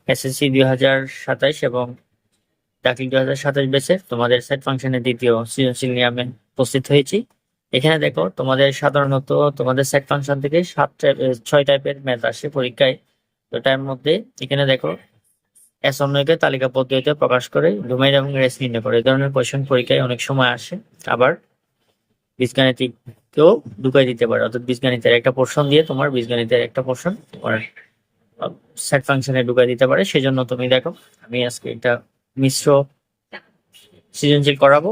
SSC 2027 এবং চাকরি 2027 বেসে তোমাদের সেট ফাংশনের দ্বিতীয় সৃজনশীল নিয়মে উপস্থিত হয়েছি। এখানে দেখো তোমাদের সাধারণত তোমাদের সেট ফাংশন থেকে 6 টাইপের ম্যাথ আসে পরীক্ষায়। তো তার মধ্যে এখানে দেখো এস অন্যকে তালিকা পদ্ধতিতে প্রকাশ করে ডোমেইন এবং রেঞ্জ নির্ণয় করে এই ধরনের কোয়েশ্চেন পরীক্ষায় অনেক সময় আসে। আবার বীজগাণিতিককেও ঢুকাই দিতে পারে, অর্থাৎ বীজগাণিতের একটা পোর্শন দিয়ে তোমার বীজগাণিতের একটা পোর্শন তোমার সেট ফাংশনে ঢুকাই দিতে পারে। সেজন্য তুমি দেখো আমি আজকে এটা মিশ্র সৃজনশীল করাবো।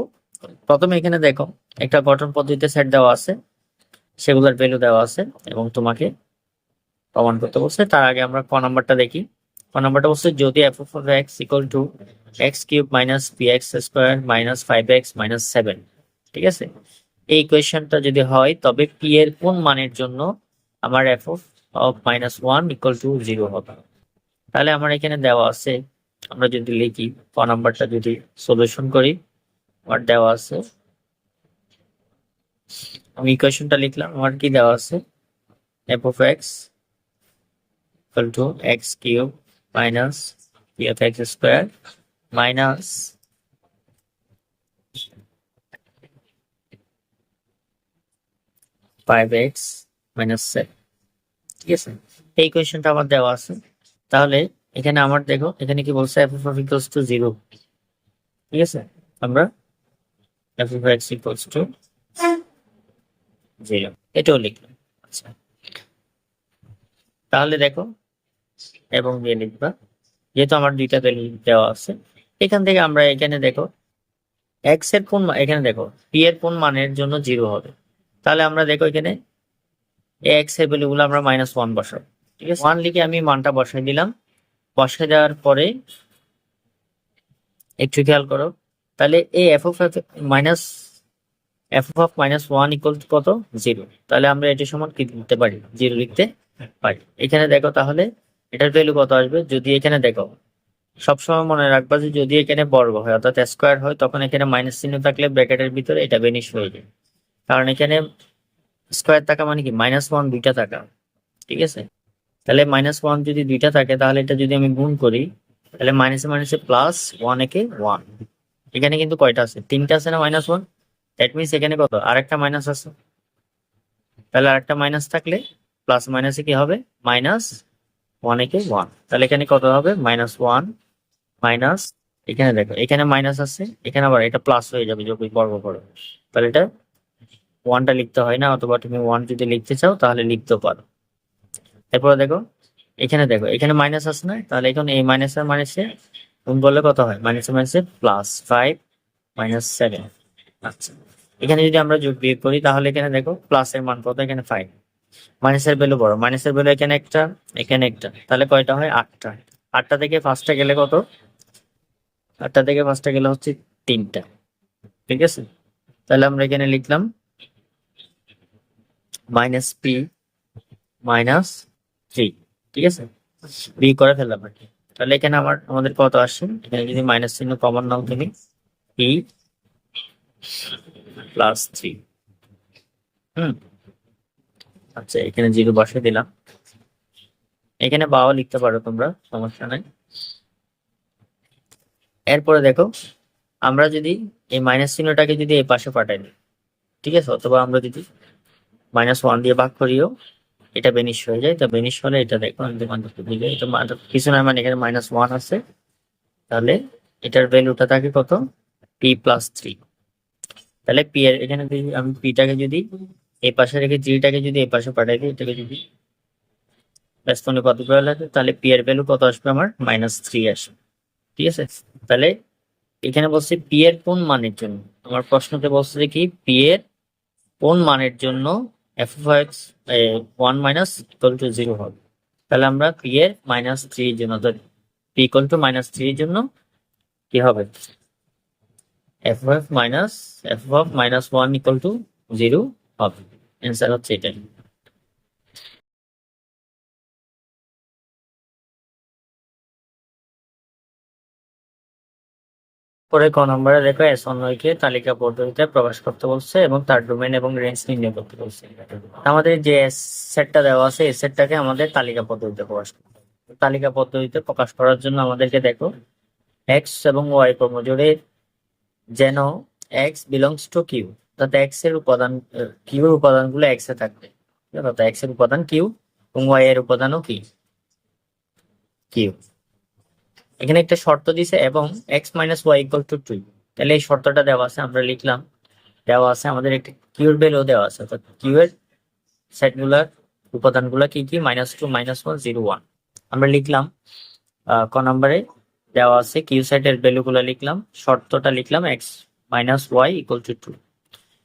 প্রথমে এখানে দেখো একটা গঠন পদ্ধতিতে সেট দেওয়া আছে, সেগুলোর ভ্যালু দেওয়া আছে এবং তোমাকে প্রমাণ করতে বলছে। তার আগে আমরা ক নাম্বারটা দেখি। ক নাম্বারটা বলছে যদি F of x equal to x cube minus P x square minus 5x minus 7, ঠিক আছে, এই ইকুয়েশনটা যদি হয় তবে পি এর কোন মানের জন্য আমার F of minus 1 equal to 0 হবে। তাহলে আমার এখানে দেওয়া আছে, আমরা যদি লিখি ক নাম্বারটা যদি সলিউশন করি, আমার দেওয়া আছে, আমি ইকুয়েশনটা লিখলাম, আমার কি দেওয়া আছে F of x equal to x cube minus P of x square minus 5x minus 7, ঠিক আছে, এই ইকুয়েশনটা আমার দেওয়া আছে। তাহলে এখানে আমার দেখো এখানে কি বলছে এফ অফ ইকুয়ালস টু 0, ঠিক আছে, আমরা F of x equals to 0 এটাও লিখলাম। আচ্ছা, তাহলে দেখো এবং দিয়ে লিখবা, যেহেতু আমার দুইটা ভ্যালু দেওয়া আছে, এখান থেকে আমরা এখানে দেখো এক্স এর কোন এখানে দেখো পি এর কোন মানের জন্য 0 হবে। তাহলে আমরা দেখো এখানে এক্স এর ভ্যালু গুলো আমরা -1 বসাবো, ঠিক আছে, 1 লিখে আমি মানটা বসাই দিলাম। বসাই দেওয়ার পরে একটু খেয়াল করো, তাহলে এই F of minus 1 equal to কত, 0। তাহলে আমরা এটির সমান কি লিখতে পারি, 0 লিখতে পারি। এখানে দেখো তাহলে এটার ভ্যালু কত আসবে, যদি এখানে দেখো সবসময় মনে রাখবা যে যদি এখানে বর্গ হয় অর্থাৎ স্কোয়ার হয় তখন এখানে মাইনাস চিহ্ন থাকলে ব্র্যাকেটের ভিতরে এটা বেনিশ হয়ে যায়, কারণ এখানে স্কোয়ার থাকা মানে কি -1 দুইটা থাকা, ঠিক আছে। তাহলে -1 যদি দুইটা থাকে তাহলে এটা যদি আমি গুণ করি তাহলে মাইনাসে মাইনাসে প্লাস 1 একে 1, এখানে কিন্তু কয়টা আছে, 3টা আছে না -1, দ্যাট মিনস এখানে কত আরেকটা মাইনাস আছে। তাহলে আরেকটা মাইনাস থাকলে প্লাস মাইনাসে কি হবে, -1 একে 1, তাহলে এখানে কত হবে -1 মাইনাস, এখানে দেখো এখানে মাইনাস আছে, এখানে আবার এটা প্লাস হয়ে যাবে যদি বর্গ করো, তাহলে এটা 1টা লিখতে হয় না, অথবা তুমি 1 যদি লিখতে চাও তাহলে লিখতেও পারো। এরপরে দেখো এখানে মাইনাস আছে না, তাহলে এখন এই মাইনাসের মাইনাসে গুণ করলে কত হয়, মাইনাসে মাইনাসে প্লাস 5 মাইনাস 7। আচ্ছা, এখানে যদি আমরা যোগ বিয়োগ করি তাহলে এখানে দেখো প্লাসের মান কত, এখানে 5, মাইনাসের ভ্যালু বড়, মাইনাসের ভ্যালু এখানে একটা এখানে একটা, তাহলে কয়টা হয় 8টা। 8টা থেকে 5টা গেলে কত, 8টা থেকে 5টা গেলে হচ্ছে 3টা, ঠিক আছে। তাহলে আমরা এখানে লিখলাম মাইনাস পি মাইনাস 3, ঠিক আছে, বি করে ফেললাম আর কি। তাহলে এখানে আমাদের কত আসছে, এখানে যদি মাইনাস চিহ্ন কমন নাও তুমি, পি প্লাস 3। আচ্ছা, এখানে 0 বসে দিলাম, এখানে বাবা লিখতে পারো তোমরা, সমস্যা নাই। এরপরে দেখো আমরা যদি এই মাইনাস চিহ্নটাকে যদি এই পাশে পাঠাই দিই, ঠিক আছে, অথবা আমরা যদি -1 দিয়ে ভাগ করিও এটা বেনিশ হয়ে যায়। তো বেনিশ হলে এটা দেখো আমি তোমাদেরকে দিলে এটা কিছু না, মানে এখানে -1 আছে, তাহলে এটার ভ্যালুটা থাকে কত, পি প্লাস 3। তাহলে পি এর এখানে যদি আমি পিটাকে যদি এই পাশে রেখে জিটাকে যদি এই পাশে পাঠাই দিই, এটাকে যদি ব্যস্তনে কত করে লাগে, তাহলে পি এর ভ্যালু কত আসবে, আমার -3 আসবে, ঠিক আছে। তাহলে এখানে বলছে পি এর কোন মানের জন্য, আমার প্রশ্নতে বলছে যে কি পি এর কোন মানের জন্য F of x 1 minus equal to 0 হবে। তাহলে আমরা পি এর -3 এর জন্য ধরি, পি ইকুয়াল টু -3 এর জন্য কি হবে, এফ অফ -1 ইকুয়াল টু 0 হবে। অ্যান্সার হচ্ছে এটাই। পরে ক নম্বরে দেখো এস অন্যকে তালিকা পদ্ধতিতে প্রকাশ করতে বলছে এবং তার ডোমেন এবং রেঞ্জ নির্ণয় করতে বলছে। আমাদের যে সেটটা দেওয়া আছে এই সেটটাকে আমাদের তালিকা পদ্ধতিতে প্রকাশ করতে হবে। তালিকা পদ্ধতিতে প্রকাশ করার জন্য আমাদেরকে দেখো এক্স এবং ওয়াই ক্রমজোড়ে যেন এক্স বিলংস টু কিউ, অর্থাৎ এক্স এর উপাদান কিউ এর উপাদানগুলো এক্স এ থাকবে, অর্থাৎ এক্স এর উপাদান কিউ এবং ওয়াই এর উপাদানও কি কিউ। এখানে একটা শর্ত দিছে এবং X minus Y equal to 2, তাহলে এই শর্তটা দেওয়া আছে, আমরা লিখলাম দেওয়া আছে আমাদের একটা কিউ এর ভ্যালু দেওয়া আছে, অর্থাৎ কিউ এর সেটগুলার উপাদানগুলো কি কি -2 -1 0 1 আমরা লিখলাম। ক নম্বরে দেওয়া আছে কিউ সেটের ভ্যালু গুলো লিখলাম, শর্তটা লিখলাম X minus Y equal to 2।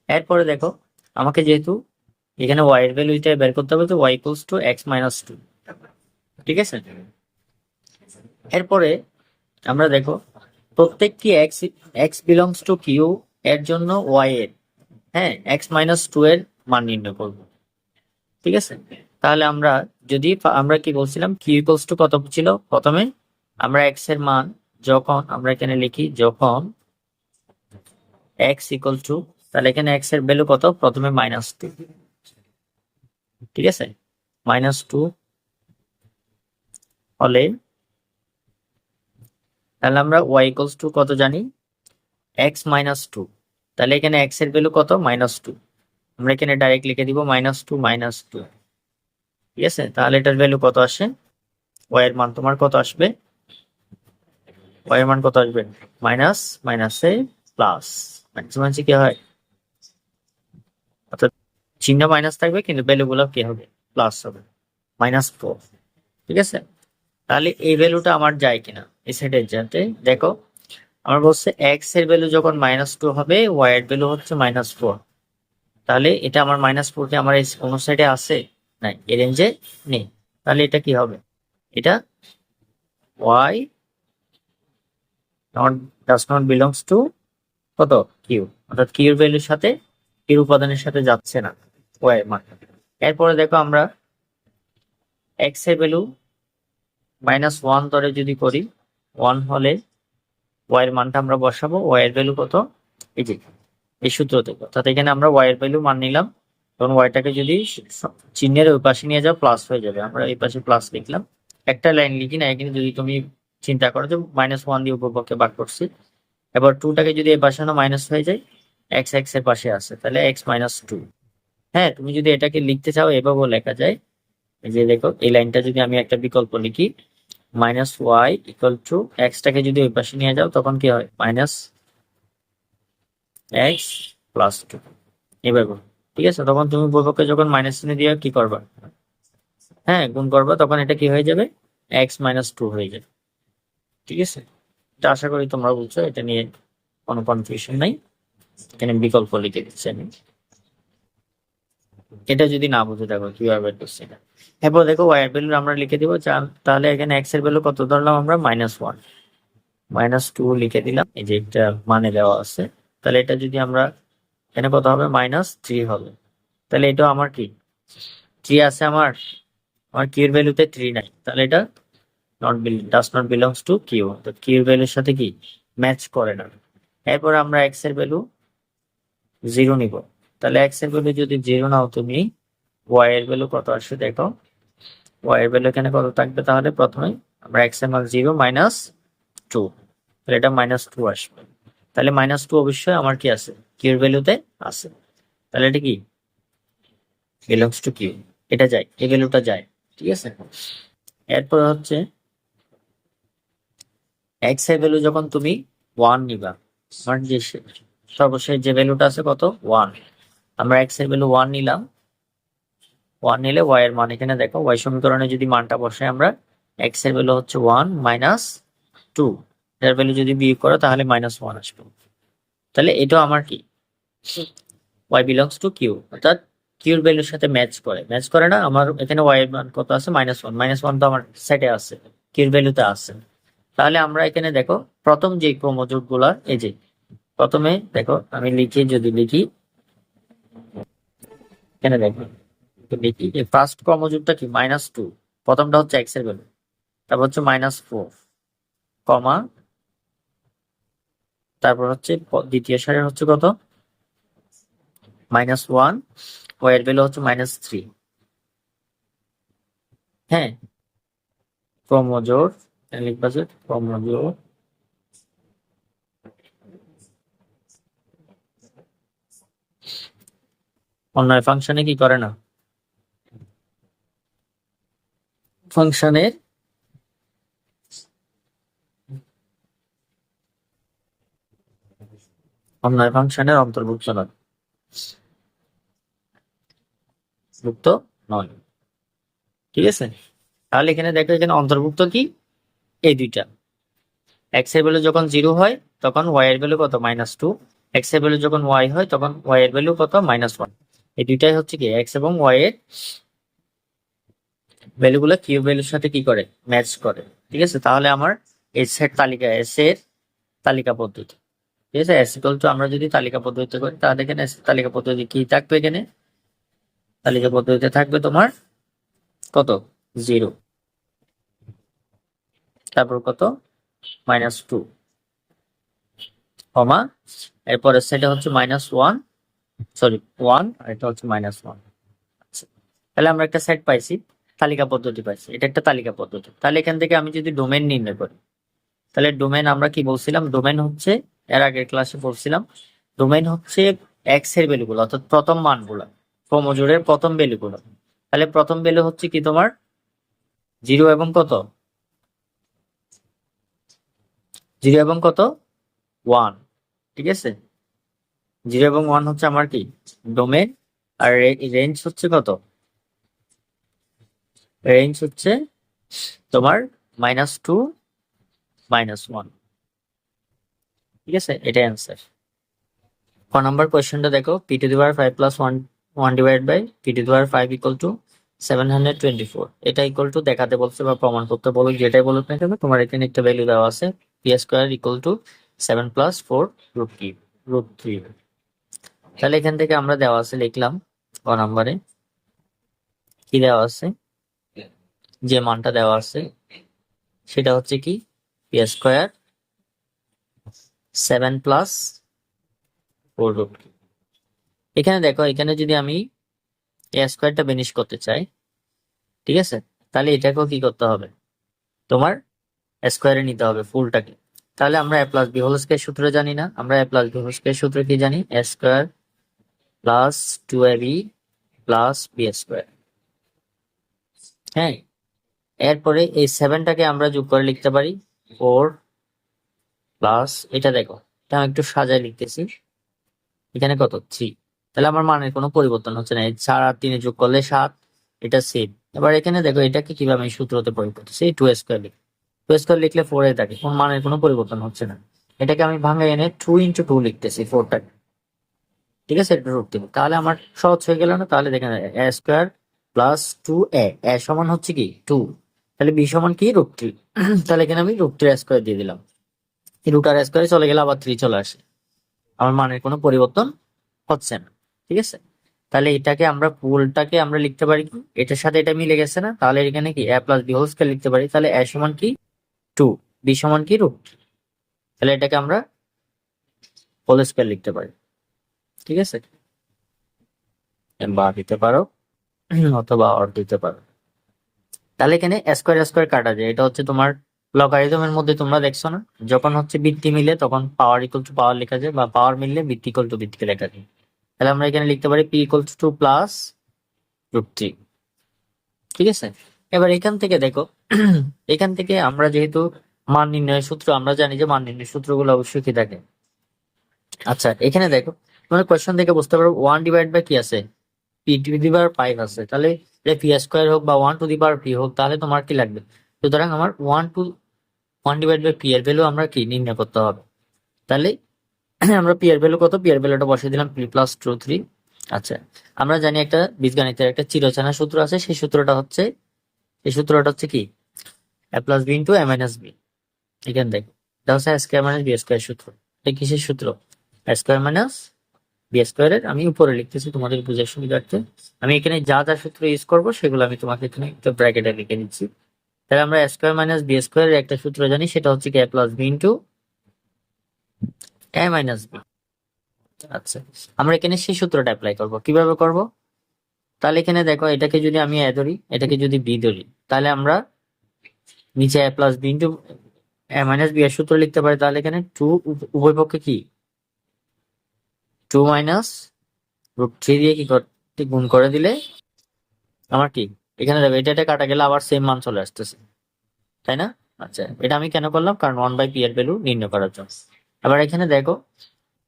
এরপরে দেখো আমাকে যেহেতু এখানে ওয়াই এর ভ্যালু বের করতে হবে, তো Y equals to X minus 2, ঠিক আছে। এরপরে আমরা দেখো প্রত্যেকটি X X belongs to Q এর জন্য ওয়াই এর এক্স মাইনাস 2 এর মান নির্ণয় করব, ঠিক আছে। তাহলে আমরা যদি আমরা কি বলছিলাম কিউ ইকুয়ালস টু কত ছিল, প্রথমে আমরা এক্স এর মান যখন আমরা এখানে লিখি যখন এক্স ইকুয়াল টু, তাহলে এখানে এক্স এর ভ্যালু কত, প্রথমে -2, ঠিক আছে। -2 হলে তাহলে আমরা ওয়াই ইকুয়ালস টু কত জানি, এক্স মাইনাস 2, তাহলে এখানে এক্স এর ভ্যালু কত -2, আমরা এখানে ডাইরেক্ট লিখে দিব -2 -2, ঠিক আছে। তাহলে এটার ভ্যালু কত আসে, ওয়াই এর মান তোমার কত আসবে, ওয়াই এর মান কত আসবে মাইনাস মাইনাসে প্লাস, ম্যাক্সিমাম কি হয়, অর্থাৎ চিহ্ন মাইনাস থাকবে কিন্তু ভ্যালু গুলো কি হবে প্লাস হবে, -4, ঠিক আছে। তাহলে এই ভ্যালুটা আমার যায় কিনা এই সাইডে যাতে দেখো আমার বলছে এক্স এর ভ্যালু যখন -2 হবে ওয়াই এর ভ্যালু হচ্ছে -4, তাহলে এটা আমার -4 কে আমার কোন সাইডে আছে নাই, এই রেঞ্জে নেই, তাহলে এটা কি হবে, এটা Y does not belongs to কত কিউ, অর্থাৎ কিউর ভ্যালুর সাথে কিউর উপাদানের সাথে যাচ্ছে না ওয়াই এর মান। এরপরে দেখো আমরা এক্স এর ভ্যালু -1 ধরে যদি করি, 1 হলে ওয়াই এর মানটা আমরা বসাবো, ওয়াই এর ভ্যালু কত, এই যে এই সূত্র থেকে, অর্থাৎ এখানে আমরা ওয়াই এর ভ্যালু মান নিলাম, তখন ওয়াইটাকে যদি চিহ্নের ওই পাশে নিয়ে যাও প্লাস হয়ে যাবে, আমরা এই পাশে প্লাস লিখলাম, একটা লাইন লিখি না এখানে, যদি তুমি চিন্তা করো যে -1 দিয়ে উপপক্ষে ভাগ করছি, এবার 2টাকে যদি এই পাশে না মাইনাস হয়ে যায়, এক্স এক্স এর পাশে আছে, তাহলে এক্স -2। তুমি যদি এটাকে লিখতে চাও এভাবেও লেখা যায়, এই যে দেখো এই লাইনটা যদি আমি একটা বিকল্প লিখি -y ইকুয়াল টু এক্সটাকে যদি ওই পাশে নিয়ে যাও তখন কি হয় -x প্লাস 2, এভাবে, ঠিক আছে। তখন তুমি উভয়পক্ষে যখন মাইনাস চিহ্ন দিয়ে কি করবা, গুণ করবা, তখন এটা কি হয়ে যাবে x-2 হয়ে যাবে, ঠিক আছে। এটা আশা করি তোমরা বুঝছো, এটা নিয়ে কোনো কনফিউশন নাই, এখানে বিকল্প লিখে দিচ্ছি আমি, এটা যদি না বুঝে দেখো কিভাবে বের করছি না। এরপর দেখো ওয়াই এর ভ্যালু আমরা লিখে দিব, তাহলে এখানে এক্স এর ভ্যালু কত ধরলাম আমরা -1 -2 লিখে দিলাম, এই যে একটা মানে দেওয়া আছে, তাহলে এটা যদি আমরা এখানে কত হবে -3 হবে, তাহলে এটা আমার কি 3 আছে, আমার কিউ এর ভ্যালুতে 3 নাই, তাহলে এটা does not belongs to Q, তো কিউ এর ভ্যালুর সাথে কি ম্যাচ করে না। এরপর আমরা এক্স এর ভ্যালু 0 নিব, তাহলে এক্স এর ভ্যালু যদি 0 নাও তুমি, ওয়াই এর ভ্যালু কত আসবে দেখো, ওয়াই এর ভ্যালু এখানে কত থাকবে, তাহলে প্রথমে আমরা এক্স এর মান 0 -2, তাহলে এটা -2 আসবে, তাহলে -2 অবশ্যই আমার কি আছে কিউ এর ভ্যালুতে আছে, তাহলে এটা কি বিলংস টু কিউ, এটা যায়, এই ভ্যালুটা যায়, ঠিক আছে। এরপর হচ্ছে এক্স এর ভ্যালু যখন তুমি 1 নিবা, আমার যে সর্বশেষ যে ভ্যালুটা আছে কত 1, আমরা এক্স এর ভ্যালু 1 নিলাম, 1 নিলে ওয়াই এর মান এখানে দেখো ওয়াই সমীকরণে যদি মানটা বসাই আমরা, এক্স এর ভ্যালু হচ্ছে 1 -2, এর ভ্যালু যদি বিয়োগ করো তাহলে -1 আসবে, তাহলে এটা আমার কি ওয়াই বিলংস টু কিউ, অর্থাৎ কিউর ভ্যালুর সাথে ম্যাচ করে না, আমার এখানে ওয়াই এর মান কত আছে -1 তো আমার সেটে আছে, কিউর ভ্যালুতে আছে। তাহলে আমরা এখানে দেখো প্রথম যে ক্রমজোট গুলা, এই যে প্রথমে দেখো আমি যদি লিখি এখানে দেখো লিখি যে ফার্স্ট ক্রমজোটটা কি -2, প্রথমটা হচ্ছে এক্স এর ভ্যালু, তারপর হচ্ছে -4 কমা, তারপর হচ্ছে দ্বিতীয় সারির হচ্ছে কত -1, ওয়াই এর ভ্যালু হচ্ছে -3, ক্রমজোড় লিখবা যে ক্রমজোড় অন্য ফাংশনে কি করে না, ফাংশনের অন্য ফাংশনের অন্তর্ভুক্ত নয়, ভুক্ত নয়। ঠিক আছে, তাহলে এখানে দেখো এখানে অন্তর্ভুক্ত কি এই দুইটা। এক্স এর ভ্যালু যখন 0 হয় তখন ওয়াই এর ভ্যালু কত -2, এক্স এর ভ্যালু যখন ওয়াই হয় তখন ওয়াই এর ভ্যালু কত -1। এই দুইটাই হচ্ছে কি এক্স এবং ওয়াই এর ভ্যালুগুলো কিউব ভ্যালুর সাথে কি করে ম্যাচ করে। ঠিক আছে, তাহলে আমার এস এর তালিকা, এস এর তালিকা পদ্ধতি, ঠিক আছে, এস ইকুয়াল টু আমরা যদি তালিকা পদ্ধতি করি তাহলে এখানে এস তালিকা পদ্ধতি কি থাকবে, এখানে তালিকা পদ্ধতিতে থাকবে তোমার কত 0, তারপর কত -2, কমা এরপরের সাইডে হচ্ছে -1, সরি 1, আর এটা হচ্ছে -1। তাহলে আমরা একটা সেট পাইছি, তালিকা পদ্ধতি পাইছি, এটা একটা তালিকা পদ্ধতি। তাহলে এখান থেকে আমি যদি ডোমেন নির্ণয় করি, তাহলে ডোমেন আমরা কি বলছিলাম, ডোমেন হচ্ছে এর আগের ক্লাসে বলছিলাম ডোমেন হচ্ছে এক্স এর ভ্যালুগুলো, অর্থাৎ প্রথম মানগুলো, ক্রমজোড়ের প্রথম ভ্যালুগুলো। তাহলে প্রথম ভ্যালু হচ্ছে কি তোমার 0 এবং কত 0 এবং কত 1। ঠিক আছে, 0 এবং 1 হচ্ছে আমার কি ডোমেন, আর রেঞ্জ হচ্ছে কত, রেঞ্জ হচ্ছে তোমার -2, -1। ঠিক আছে, এটাই অ্যান্সার। 4 নম্বর কোয়েশ্চেনটা দেখো, p⁵ + 1 divide by p⁵ equal to 724। এটা ইকুয়াল টু দেখাতে বলছে বা প্রমাণ করতে বলুক, যেটাই বলুক না কেন, তোমার এখানে একটা ভ্যালু দেওয়া আছে p² ইকুয়াল টু 7 + 4 √3। তাহলে এখান থেকে আমরা দেওয়া আছে লিখলাম 4 নম্বরে কি দেওয়া আছে, যে মানটা দেওয়া আছে সেটা হচ্ছে কি p² 7 + 4 √3। এখানে দেখো, এখানে যদি আমি a² বেনিশ করতে চাই, ঠিক আছে, তাহলে এটাকেও কি করতে হবে, তোমার স্কোয়ারে নিতে হবে ফুলটাকে। তাহলে আমরা a+b² সূত্র জানি না, আমরা a+b² সূত্র কি জানি, a² + 2ab + b²। হ্যাঁ, এরপরে এই 7টাকে আমরা যোগ করে লিখতে পারি 4 প্লাস, এটা দেখো এটা আমি একটু সাজায় লিখতেছি, এখানে কত 3। তাহলে আমার মানের কোনো পরিবর্তন হচ্ছে না, এই 4 আর 3 যোগ করলে 7, এটা সেম। এবার এখানে দেখো এটাকে কিভাবে আমি সূত্রতে প্রয়োগ করতেছি, এই 2² লিখি, 2² লিখলে 4 এ থাকে, কোন মানের কোনো পরিবর্তন হচ্ছে না। এটাকে আমি ভাঙে এনে 2 × 2 লিখতেছি 4টাকে। ঠিক আছে, এটা রূপ দিব, তাহলে আমার সহজ হয়ে গেল না। তাহলে দেখেন a² + 2a, a সমান হচ্ছে কি 2, তাহলে b সমান কি √3। তাহলে এখানে আমি √3² দিয়ে দিলাম, এই √r² চলে গেলে আবার 3 চলে আসে, আমার মানের কোনো পরিবর্তন হচ্ছে না। ঠিক আছে, তাহলে এটাকে আমরা পুলটাকে আমরা লিখতে পারি কি, এটার সাথে এটা মিলে গেছে না, তাহলে এখানে কি a+b² লিখতে পারি। তাহলে a সমান কি 2, b সমান কি √3, তাহলে এটাকে আমরা হোল স্কয়ার লিখতে পারি। ঠিক আছে, বা দিতে পারো অথবা অর দিতে পারো। তাহলে এখানে স্কয়ার কাটা যায়, এটা হচ্ছে তোমার লগারিদমের মধ্যে তোমরা দেখছো না, যখন হচ্ছে বৃত্তি মিলে তখন পাওয়ার ইকুয়াল টু পাওয়ার লেখা যায়, বা পাওয়ার মিললে বৃত্তি ইকুয়াল টু বৃত্তিকে লেখা যায়। তাহলে আমরা এখানে লিখতে পারি p = 2 + √3। ঠিক আছে, এবার এখান থেকে দেখো, এখান থেকে আমরা যেহেতু মান নির্ণয়ের সূত্র আমরা জানি যে মান নির্ণয়ের সূত্রগুলো অবশ্যই কি থাকে। আচ্ছা, এখানে দেখো তোমার কোয়েশ্চন থেকে বুঝতে পারো 1 ডিভাইড বাই কি আছে, p⁵ আছে, তাহলে p² হোক বা 1p হোক, তাহলে তোমার কি লাগবে, সুতরাং আমার 1 ডিভাইড বাই p এর ভ্যালু আমরা কি নির্ণয় করতে হবে। তাহলে আমরা p এর ভ্যালু কত, p এর ভ্যালুটা বসিয়ে দিলাম p + 2 3। আচ্ছা, আমরা জানি একটা বীজগণিতের একটা চিরচেনা সূত্র আছে, সেই সূত্রটা হচ্ছে কি a + b × a - b। এখানে দেখো এটা হচ্ছে a² - b² সূত্র। এটা কিসের সূত্র, a² - b² এর। আমি উপরে লিখতেছি তোমাদের বুঝার সুবিধার্থে, আমি এখানে যা যা সূত্র ইউজ করবো সেগুলো আমি তোমাকে এখানে একটা ব্র্যাকেটে লিখে দিচ্ছি। তাহলে আমরা a² - b² এর একটা সূত্র জানি, সেটা হচ্ছে কি a + b × a - b। আচ্ছা, আমরা এখানে সেই সূত্রটা অ্যাপ্লাই করব, কিভাবে করব, তাহলে এখানে দেখো এটাকে যদি আমি a ধরি, এটাকে যদি b ধরি, তাহলে আমরা নিচে a plus B into a minus B এর সূত্র লিখতে পারি, তাহলে এখানে টু উভয় পক্ষে কি 2 মাইনাস √3 দিয়ে কি করতে গুণ করে দিলে আমার কি এখানে দেখো এটা কাটা গেলে আবার সেম মান চলে আসতেছে, তাই না? আচ্ছা, এটা আমি কেন করলাম? কারণ 1/p এর ভ্যালু নির্ণয় করার জন্য। আবার এখানে দেখো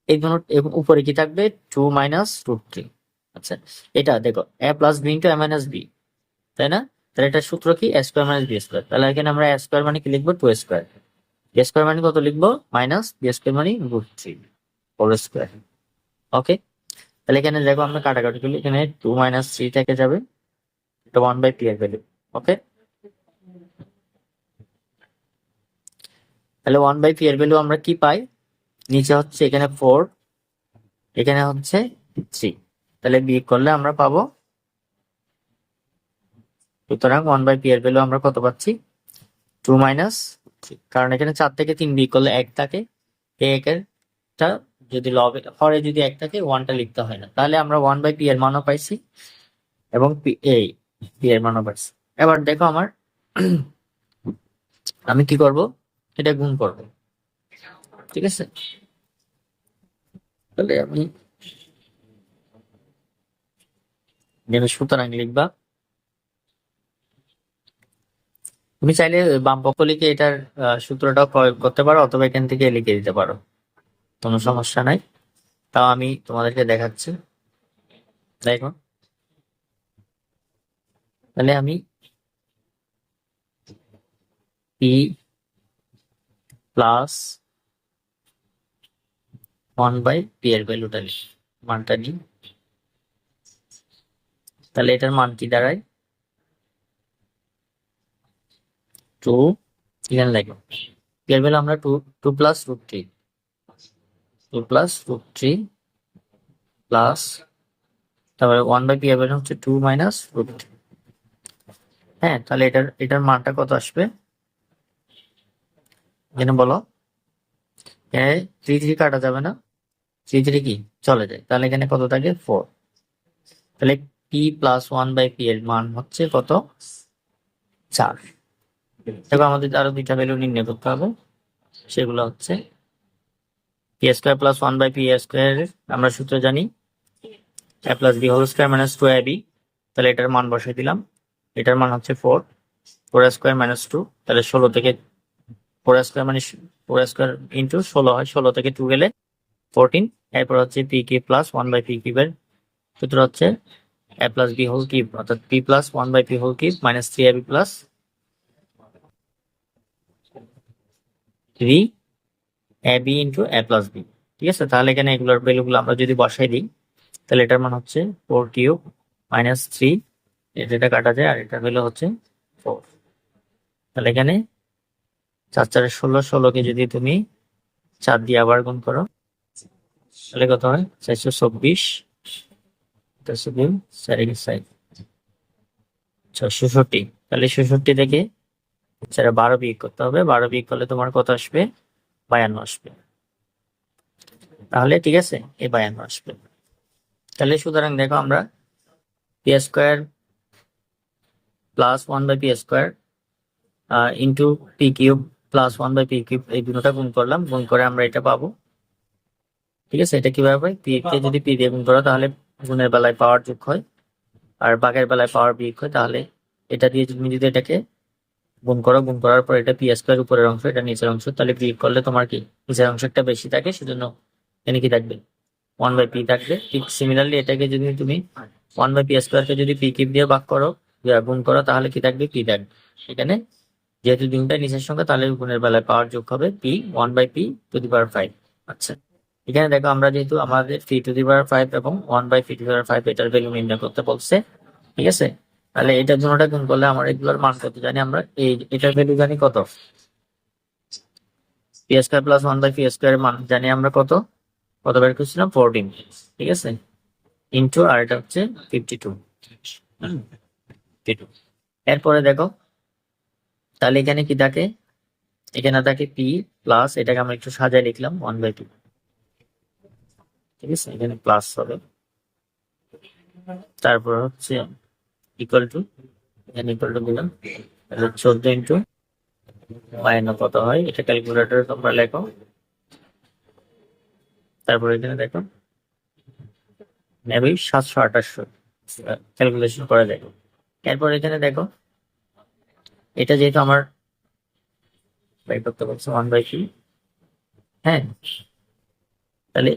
এই দুটো উপরে কি থাকবে 2 মাইনাস √3। আচ্ছা, এটা দেখো a plus B into a minus B, তাই না? তাহলে এটা সূত্র কি a square minus B square. তাহলে এখানে আমরা a স্কোয়ার মানে কি লিখবো 2 স্কোয়ার, বি স্কোয়ার মানে কত লিখবো মাইনাস বি স্কোয়ার মানে √3 হোল স্কোয়ার। ওকে, তাহলে এখানে দেখো আমরা কাটাকাটি করলে এখানে 2 মাইনাস 3 থেকে যাবে, এটা 1/p এর ভ্যালু। ওকে, তাহলে 1/p এর ভ্যালু আমরা কি পাই? নিচে হচ্ছে এখানে 4, এখানে হচ্ছে 3, তাহলে বিয়োগ করলে আমরা পাবো, সুতরাং 1/p এর ভ্যালু আমরা কত পাচ্ছি 2 মাইনাস 3, কারণ এখানে 4 থেকে 3 বিয়োগ করলে 1 থাকে, এই একেরটা যদি লবে হরে যদি 1 থাকে 1টা লিখতে হয় না, তাহলে আমরা 1/p এর মানও পাইছি এবং এই p এর মানও পাইছি। এবার দেখো আমার আমি কি করব, এটা গুণ করব, ঠিক আছে? তাহলে আমি এখানে সুতরাং লিখবা, তুমি চাইলে বাম পক্ষ লিখে এটার সূত্রটাও প্রয়োগ করতে পারো, অথবা এখান থেকে লিখে দিতে পারো, কোনো সমস্যা নাই। তাও আমি তোমাদেরকে দেখাচ্ছি, দেখো। তাহলে আমি p প্লাস 1/p এর ভ্যালুটা লিখি, মানটা নিই। তাহলে এটার মান কি দাঁড়ায় 2, এখানে দেখো p এর ভ্যালু আমরা 2 প্লাস √3, 2 প্লাস √3 প্লাস, তারপরে 1/p এর ভ্যালু হচ্ছে 2 মাইনাস √3। হ্যাঁ, তাহলে এটার মানটা কত আসবে এখানে বলো? এখানে 3 কাটা যাবে না, 3 কি চলে যায়, তাহলে এখানে কত থাকে 4। তাহলে p প্লাস 1/p এর মান হচ্ছে কত 4। দেখো আমাদের আরো দুইটা ভ্যালু নির্ণয় করতে হবে, সেগুলো হচ্ছে p square plus 1/p square আমরা সূত্র জানি a plus b whole square minus 2ab। তাহলে এটার মান বসাই দিলাম, এটার মান হচ্ছে 4, 4 স্কোয়ার মাইনাস 2, তাহলে 16 থেকে 4 স্কোয়ার মানে 4 স্কোয়ার ইন্টু 16 হয়, 16 থেকে 2 গেলে 14। এরপর হচ্ছে p কিউব প্লাস 1/p কিউবের সূত্র হচ্ছে a plus b whole cube, অর্থাৎ p plus 1/p whole cube minus 3ab plus 3ab into a plus b। ঠিক আছে, তাহলে এখানে এগুলোর ভ্যালুগুলো আমরা যদি বসাই দিই, তাহলে এটার মান হচ্ছে 4 কিউব মাইনাস 3, এটা কাটা যায়, আর এটার ভ্যালু হচ্ছে 4। তাহলে এখানে 4 4 16, 16কে যদি তুমি 4 দিয়ে আবার গুণ করো, তাহলে কত হয় 424, 66। তাহলে 66 থেকে 12 বিয়োগ করতে হবে, 12 বিয়োগ করলে তোমার কত আসবে 52 আসবে। তাহলে ঠিক আছে, এই 52 আসবে। তাহলে সুতরাং দেখো আমরা p square plus 1/p square into p cube plus 1/p cube এই দুটোটা গুণ করলাম, গুণ করে আমরা এটা পাবো। ঠিক আছে, এটা কিভাবে পাই? p কে যদি p দিয়ে গুণ করো তাহলে গুণের বেলায় পাওয়ার যোগ হয়, আর ভাগের বেলায় পাওয়ার বিয়োগ হয়। তাহলে এটা দিয়ে তুমি যদি এটাকে গুণ করো, গুণ করার পর এটা পি স্কোয়ার উপরের অংশ, এটা নিচের অংশ, তাহলে বিয়োগ করলে তোমার কি নিচের অংশটা বেশি থাকে, সেজন্য এখানে কি থাকবে 1/p থাকবে। ঠিক সিমিলারলি এটাকে যদি তুমি 1/p স্কোয়ারকে যদি পি কিউব দিয়ে ভাগ করো, গুণ করো, তাহলে কি থাকবে পি থাকবে। এখানে যেহেতু দুইটা নিচের সংখ্যা, তাহলে গুণের বেলায় পাওয়ার যোগ হবে p 1/p⁵। আচ্ছা, এখানে দেখো আমরা যেহেতু আমাদের p⁵ এবং 1/p⁵ এটার ভ্যালু নির্ণয় করতে বলছে, ঠিক আছে? তাহলে এটার জন্যটা গুণ করলে আমার এগুলোর মান কত জানি আমরা, এটার ভ্যালু জানি কত p square plus 1/p square এর মান জানি আমরা কত বের করছিলাম 14, ঠিক আছে, ইনটু আর এটা হচ্ছে 52। এরপরে দেখো তাহলে এখানে কি থাকে, এখানে থাকে p প্লাস, এটাকে আমরা একটু সাজায় লিখলাম 1/2, ঠিক আছে, এখানে প্লাস হবে, তারপর হচ্ছে ইকুয়াল টু, এখানে ইকুয়াল টু দিলাম, 14 ইন্টু 52 কত হয় এটা ক্যালকুলেটরে তোমরা লেখো। তারপর এখানে দেখো নেবে 728 ক্যালকুলেশন করে দেখো। এরপর এখানে দেখো এটা যেহেতু আমার বাই করতে বলছে 1/3, হ্যাঁ, তাহলে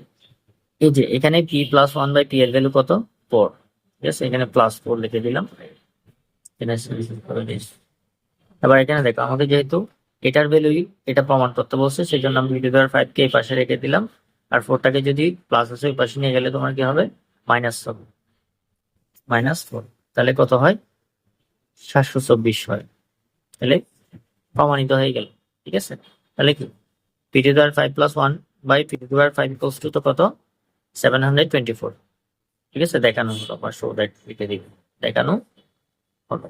এই যে এখানে p প্লাস 1/p এর ভ্যালু কত 4, ঠিক আছে, এখানে +4 লিখে দিলাম। এবার এখানে দেখো আমাকে যেহেতু এটার ভ্যালুই এটা প্রমাণ করতে বলছে, সেই জন্য আমি p⁵ কে এই পাশে রেখে দিলাম। আর 4টাকে যদি প্লাস আছে ওই পাশে নিয়ে গেলে তোমার কি হবে -4, তাহলে কত হয় 724 হয়। তাহলে প্রমাণিত হয়ে গেল, ঠিক আছে। তাহলে কি p⁵ প্লাস 1/p⁵ তো কত 724, ঠিক আছে, দেখানো হলো আমার শো লিখে দিই, দেখানো হলো।